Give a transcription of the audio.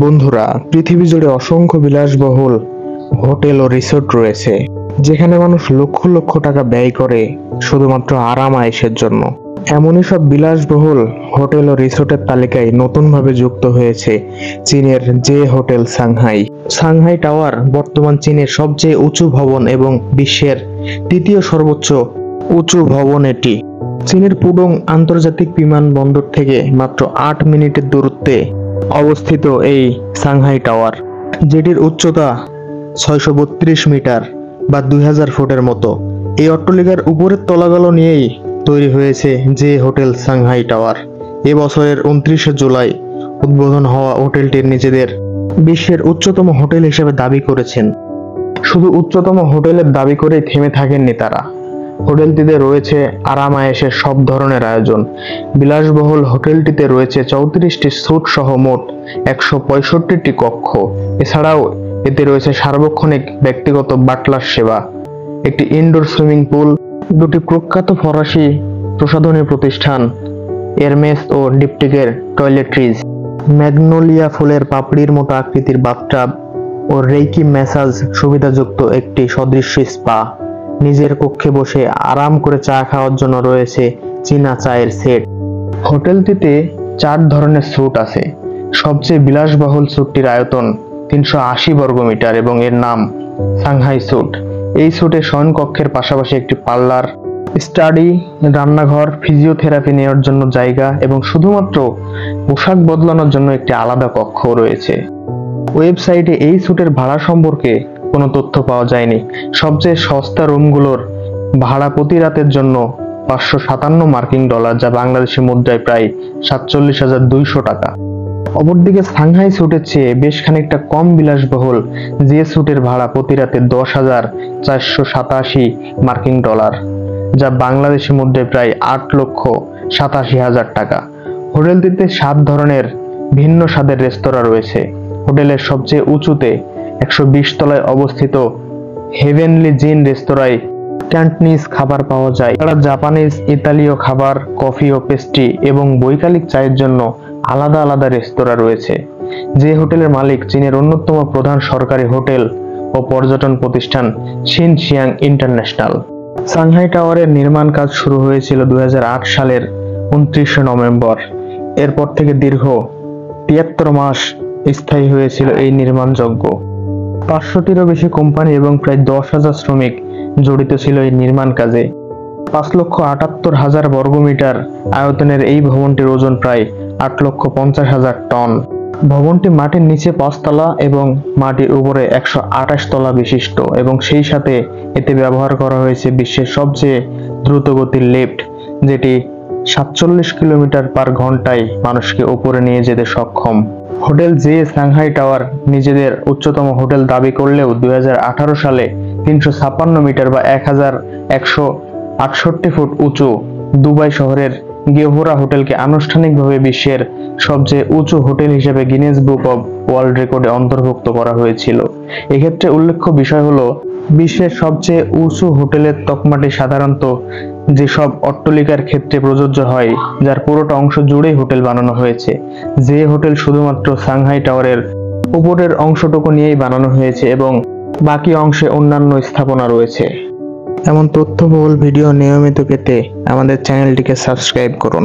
বন্ধুরা, পৃথিবী জুড়ে অসংখ্য বিলাসবহুল হোটেল ও রিসোর্ট রয়েছে, যেখানে মানুষ লক্ষ লক্ষ টাকা ব্যয় করে শুধুমাত্র আরাম আয়েশের জন্য। এমনই সব বিলাসবহুল হোটেল ও রিসোর্টের তালিকায় নতুনভাবে যুক্ত হয়েছে চীনের J hotel Shanghai. Shanghai tower বর্তমান চীনের সবচেয়ে উঁচু ভবন এবং বিশ্বের তৃতীয় সর্বোচ্চ উঁচু ভবন এটি। চীনের পুডং আন্তর্জাতিক বিমানবন্দর থেকে মাত্র 8 মিনিটের দূরত্বে অবস্থিত এই সাংহাই টাওয়ার, যেটির উচ্চতা 632 মিটার বা 2000 ফুটের মতো। এই অট্টালিকার উপরের তলাগুলো নিয়েই তৈরি হয়েছে যে হোটেল সাংহাই টাওয়ার। এ বছরের 29 জুলাই উদ্বোধন হওয়া হোটেলটির নিজেদের বিশ্বের উচ্চতম হোটেল হিসেবে দাবি করেছেন। শুধু উচ্চতম হোটেলের দাবি করেই থেমে থাকেননি তারা। হোটেলটিতে রয়েছে আরাম আয়েশের সব ধরনের আয়োজন। বিলাসবহুল হোটেলটিতে রয়েছে 34টি স্যুট সহ মোট 165টি কক্ষ। এছাড়াও এতে রয়েছে সার্বক্ষণিক ব্যক্তিগত বাটলার সেবা, একটি ইনডোর সুইমিং পুল, দুটি প্রখ্যাত ফরাসি প্রসাধনী প্রতিষ্ঠান এরমেস ও ডিপটিকের টয়লেট্রিজ, ম্যাগনোলিয়া ফুলের পাপড়ির মতো আকৃতির বাথটাব ও রেইকি ম্যাসাজ সুবিধাযুক্ত একটি সদৃশ্য স্পা। নিজের কক্ষে বসে আরাম করে চা খাওয়ার জন্য রয়েছে চীনা চায়ের সেট। হোটেলটিতে 4 ধরনের স্যুট আছে। সবচেয়ে বিলাসবহুল স্যুটটির আয়তন 380 বর্গমিটার এবং এর নাম সাংহাই স্যুট। এই স্যুটে শয়নকক্ষের পাশাপাশি একটি পার্লার, স্টাডি, রান্নাঘর, ফিজিওথেরাপি নেওয়ার জন্য জায়গা এবং শুধুমাত্র পোশাক বদলানোর জন্য একটি আলাদা কক্ষ রয়েছে। ওয়েবসাইটে এই স্যুটের ভাড়া সম্পর্কে কোনো তথ্য পাওয়া যায়নি। সবচেয়ে সস্তা রুমগুলোর ভাড়া প্রতি রাতের জন্য 557 মার্কিন ডলার, যা বাংলাদেশি মুদ্রায় প্রায় 47,200 টাকা। অপরদিকে সাংহাই স্যুটের চেয়ে বেশ খানিকটা কম বিলাসবহুল যে স্যুটের ভাড়া প্রতি রাতে 10,487 মার্কিন ডলার, যা বাংলাদেশি মুদ্রায় প্রায় 8,87,000 টাকা। হোটেলটিতে 7 ধরনের ভিন্ন স্বাদের রেস্তোরাঁ রয়েছে। হোটেলের সবচেয়ে উঁচুতে 120 তলায় অবস্থিত হেভেনলি জিন রেস্তোরাঁয় ক্যান্টনিজ খাবার পাওয়া যায়। এছাড়া জাপানিজ, ইতালীয় খাবার, কফি ও পেস্ট্রি এবং বৈকালিক চায়ের জন্য আলাদা আলাদা রেস্তোরাঁ রয়েছে। যে হোটেলের মালিক চীনের অন্যতম প্রধান সরকারি হোটেল ও পর্যটন প্রতিষ্ঠান শিনচিয়াং ইন্টারন্যাশনাল। সাংহাই টাওয়ারের নির্মাণ কাজ শুরু হয়েছিল 2008 সালের 29 নভেম্বর। এরপর থেকে দীর্ঘ 73 মাস স্থায়ী হয়েছিল এই নির্মাণযজ্ঞ। 500টিরও বেশি কোম্পানি এবং প্রায় 10,000 শ্রমিক জড়িত ছিল এই নির্মাণ কাজে। 5,78,000 বর্গমিটার আয়তনের এই ভবনটির ওজন প্রায় 8,50,000 টন। ভবনটি মাটির নিচে 5 তলা এবং মাটির উপরে 128 তলা বিশিষ্ট এবং সেই সাথে এতে ব্যবহার করা হয়েছে বিশ্বের সবচেয়ে দ্রুতগতির লিফট, যেটি 47 কিলোমিটার পার ঘন্টায় মানুষকে উপরে নিয়ে যেতে সক্ষম। হোটেল জে সাংহাই টাওয়ার নিজেদের উচ্চতম হোটেল দাবি করলেও 2018 সালে 356 মিটার বা 1168 ফুট উঁচু দুবাই শহরের গেহরা হোটেলকে আনুষ্ঠানিকভাবে বিশ্বের সবচেয়ে উঁচু হোটেল হিসেবে গিনেস বুক অব ওয়ার্ল্ড রেকর্ডে অন্তর্ভুক্ত করা হয়েছিল। এক্ষেত্রে উল্লেখ্য বিষয় হলো, বিশ্বের সবচেয়ে উঁচু হোটেলের তকমাটি সাধারণত যেসব অট্টালিকার ক্ষেত্রে প্রযোজ্য হয়, যার পুরোটা অংশ জুড়েই হোটেল বানানো হয়েছে। যে হোটেল শুধুমাত্র সাংহাই টাওয়ারের উপরের অংশটুকু নিয়েই বানানো হয়েছে এবং বাকি অংশে অন্যান্য স্থাপনা রয়েছে। এমন তথ্যবহুল ভিডিও নিয়মিত পেতে আমাদের চ্যানেলটিকে সাবস্ক্রাইব করুন।